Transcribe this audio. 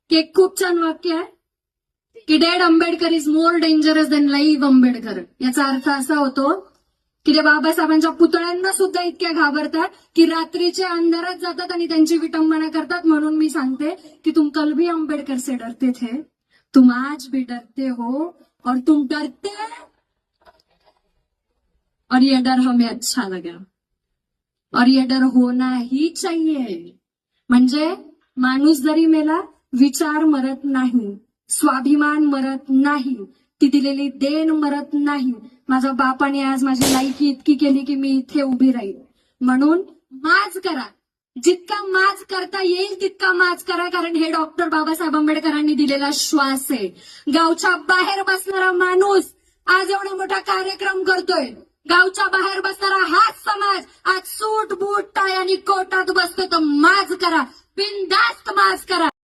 की एक खूप छान वाक्य आहे की dead Ambedkar is more dangerous than live Ambedkar. याचा अर्थ असा होतो की ते बाबासाहेबांच्या पुतळ्यांना सुद्धा इतक्या घाबरतात की रात्रीच्या अंधारात जातात आणि त्यांची विटंबना करतात. म्हणून मी सांगते की तुम कल भी आंबेडकर से डरते थे, तुम आज भी डरते हो, और तुम डरते और ये डर हमें अच्छा लगा, और ये डर होना ही चाहिए. म्हणजे माणूस जरी मेला, विचार मरत नाही, स्वाभिमान मरत नाही, ती दिलेली देण मरत नाही. माझ्या बापाने आज माझी लायकी इतकी केली की मी इथे उभी राहील. म्हणून माज करा, जितका माज करता येईल तितका माज करा, कारण हे डॉक्टर बाबासाहेब आंबेडकरांनी दिलेला श्वास आहे. गावच्या बाहेर बसणारा माणूस आज एवढा मोठा कार्यक्रम करतोय. गावच्या बाहेर बसणारा हाच समाज आज सूट बूट टाय आणि कोटात बसतो. तर माज करा, बिनधास्त माज करा.